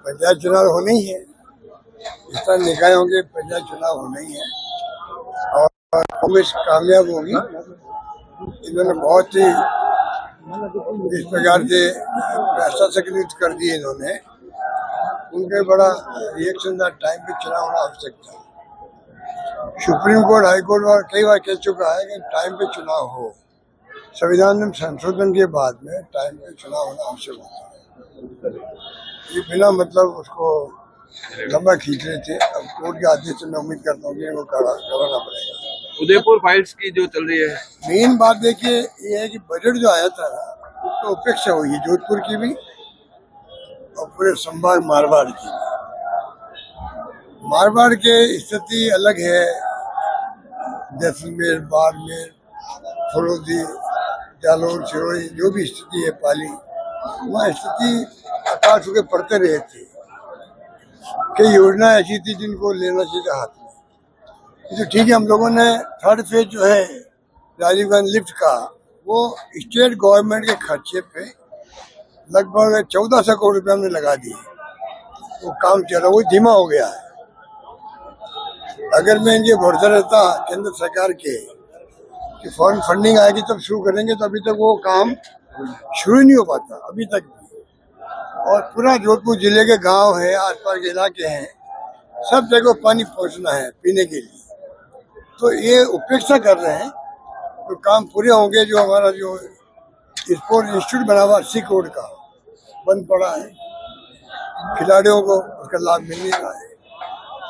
पंचायत चुनाव होने ही है, इस तरह निकायों के पंचायत चुनाव होने ही है और कांग्रेस कामयाब होगी। इन्होंने बहुत ही इस प्रकार से पैसा सक्रिय कर दिए इन्होंने, उनके बड़ा रिएक्शन था। टाइम पे चुनाव होना आवश्यक था। सुप्रीम कोर्ट, हाई कोर्ट और कई बार कह चुका है कि टाइम पे चुनाव हो। संविधान में संशोधन के बाद में टाइम पे चुनाव होना आवश्यक होता है। ये बिना मतलब उसको लंबा खींच रहे थे। अब कोर्ट के आदेश से मैं उम्मीद करता हूँ कि वो कराना पड़ेगा। उदयपुर फाइल्स की जो चल रही है, मेन बात देखिए ये है कि बजट जो आया था तो उपेक्षा हुई है जोधपुर की भी और पूरे संभाग मारवाड़ की। मारवाड़ के स्थिति अलग है, जैसलमेर, बाड़मेर, फलोदी, जालौर, सिरोही, जो भी स्थिति है पाली, वहाँ स्थिति आकाश के पड़ते रहे थे। कई योजना ऐसी थी जिनको लेना चाहिए हाथ में। तो ठीक है, हम लोगों ने थर्ड फेज जो है राजीव गांधी लिफ्ट का, वो स्टेट गवर्नमेंट के खर्चे पे लगभग 1400 करोड़ रुपये हमने लगा दिए। वो काम चला, वो धीमा हो गया है। अगर मैं इनके भरोसा रहता केंद्र सरकार के कि फॉरेन फंडिंग आएगी तब शुरू करेंगे, तो अभी तक वो काम शुरू नहीं हो पाता अभी तक भी। और पूरा जोधपुर जिले के गांव है, आसपास के इलाके हैं, सब जगह पानी पहुंचना है पीने के लिए। तो ये उपेक्षा कर रहे हैं। तो काम पूरे होंगे। जो हमारा जो स्पोर्ट इंस्टीट्यूट बना हुआ 80 करोड़ का बंद पड़ा है, खिलाड़ियों को उसका लाभ मिल नहीं रहा है।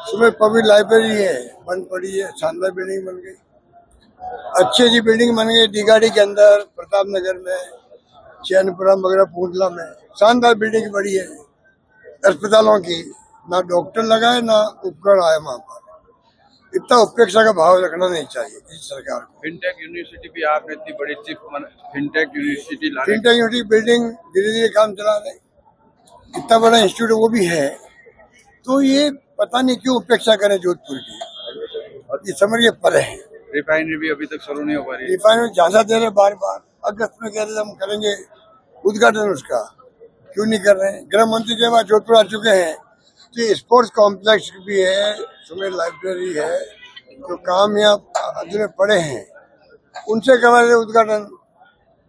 सुबह पब्लिक लाइब्रेरी है, बंद पड़ी है, शानदार बिल्डिंग बन गई, अच्छी अच्छी बिल्डिंग बन गई डीगाड़ी के अंदर, प्रताप नगर में, चैनपुरा वगैरह, पूटला में शानदार बिल्डिंग बड़ी है। अस्पतालों की ना डॉक्टर लगाए ना उपकरण आए वहाँ पर। इतना उपेक्षा का भाव रखना नहीं चाहिए इस सरकार को। फिनटेक यूनिवर्सिटी भी आपने इतनी बड़ी फिनटेक यूनिवर्सिटी बिल्डिंग धीरे धीरे काम चला रहे, इतना बड़ा इंस्टीट्यूट वो भी है। तो ये पता नहीं क्यों उपेक्षा करें जोधपुर की, ये समझ के परे है। रिफाइनरी भी अभी तक शुरू नहीं हो पा रही। रिफाइनरी ज्यादा दे रहे, बार बार अगस्त में कह रहे हम करेंगे उद्घाटन, उसका क्यों नहीं कर रहे हैं। गृह मंत्री के बाद जोधपुर आ चुके हैं, तो स्पोर्ट्स कॉम्प्लेक्स भी है, सुमेर लाइब्रेरी है, तो काम यहाँ अधूरे पड़े हैं, उनसे करवा दे उद्घाटन।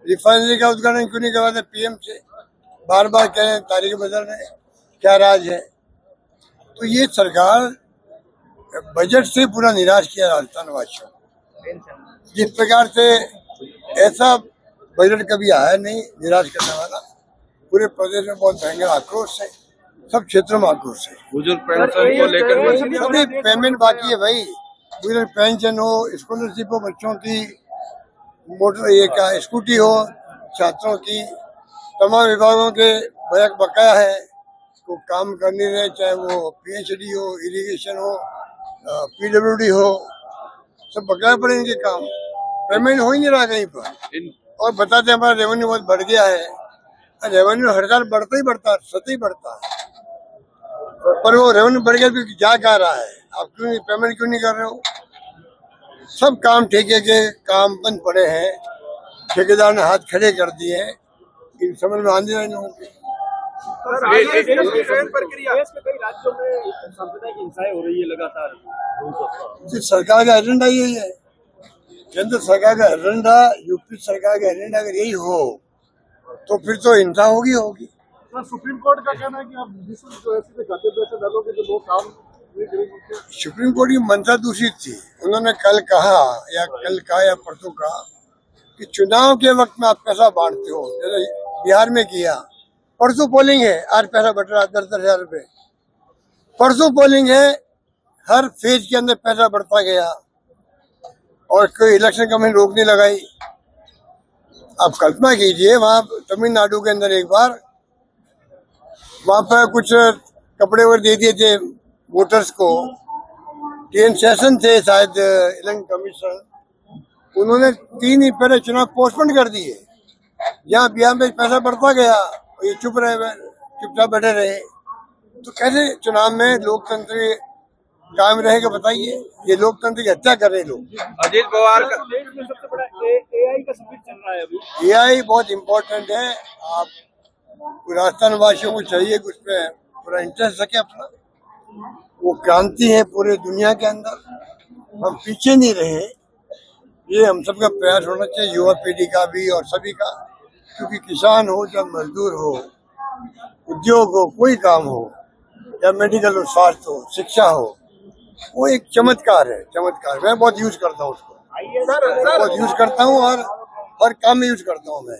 रिफाइनरी का उद्घाटन क्यों नहीं करवाते पीएम से? बार बार कह रहे हैं तारीख बदल रहे हैं, क्या राज है? तो ये सरकार बजट से पूरा निराश किया राजस्थान वासियों। जिस प्रकार से ऐसा बजट कभी आया नहीं निराश करने वाला। पूरे प्रदेश में बहुत भयंकर आक्रोश है, सब क्षेत्रों में आक्रोश है। बुजुर्ग पेंशन को लेकर अभी पेमेंट बाकी है भाई। बुजुर्ग पेंशन हो, स्कॉलरशिप हो बच्चों की, मोटर ये क्या स्कूटी हो छात्रों की, तमाम विभागों के बकाया है, तो काम कर नहीं रहे। चाहे वो पीएचडी हो, इरिगेशन हो, पीडब्ल्यूडी हो, सब बकाया पड़े इनके काम। पेमेंट हो ही नहीं रहा कहीं पर। और बताते हमारा रेवेन्यू बहुत बढ़ गया है। रेवेन्यू हर साल बढ़ता ही बढ़ता, सतही बढ़ता है, पर वो रेवेन्यू बढ़ गया भी जा कहाँ रहा है? आप क्यों नहीं पेमेंट क्यों नहीं कर रहे हो? सब काम ठेके के काम बंद पड़े हैं, ठेकेदार ने हाथ खड़े कर दिए हैं। इन समझ में आने रहे लोगों की। राज्यों में सांप्रदायिक हिंसाएं हो रही है लगातार। सरकार का एजेंडा यही है, केंद्र सरकार का एजेंडा, यूपी सरकार का एजेंडा अगर यही हो तो फिर तो हिंसा होगी होगी। सुप्रीम कोर्ट का कहना है कि आप पैसे डालोगे तो लोग काम नहीं करेंगे। सुप्रीम कोर्ट की मंशा दूषित थी। उन्होंने कल कहा या परसों कहा कि चुनाव के वक्त में आप पैसा बांटते हो, जैसे बिहार में किया। परसों पोलिंग है, आज पैसा बट रहा 10,000 रुपये। परसों पोलिंग है, हर फेज के अंदर पैसा बढ़ता गया और कोई इलेक्शन कमीशन रोक नहीं लगाई। आप कल्पना कीजिए, वहाँ तमिलनाडु के अंदर एक बार वहाँ पर कुछ कपड़े वगैरह दे दिए थे वोटर्स को। टीएन सेशन थे शायद इलेक्शन कमीशन, उन्होंने 3 दिन पहले चुनाव पोस्टपोन कर दिए। यहाँ बिहार में पैसा बढ़ता गया, ये चुपचाप बैठे रहे। तो कैसे चुनाव में लोकतंत्र कायम रहेगा बताइए? ये लोकतंत्र की हत्या कर रहे लोग। अजीत पवार का सबसे बड़ा एआई का सब्जेक्ट चल रहा है अभी। एआई बहुत इम्पोर्टेंट है। आप राजस्थान वासियों को चाहिए कि उस पर पूरा इंटरेस्ट रखे अपना। वो क्रांति है पूरे दुनिया के अंदर, हम पीछे नहीं रहे। ये हम सबका प्रयास होना चाहिए, युवा पीढ़ी का भी और सभी का। क्योंकि किसान हो या मजदूर हो, उद्योग हो, कोई काम हो, या मेडिकल हो, स्वास्थ्य हो, शिक्षा हो, वो एक चमत्कार है। चमत्कार मैं बहुत यूज करता हूँ उसको, बहुत यूज करता हूँ और हर काम में यूज करता हूँ मैं।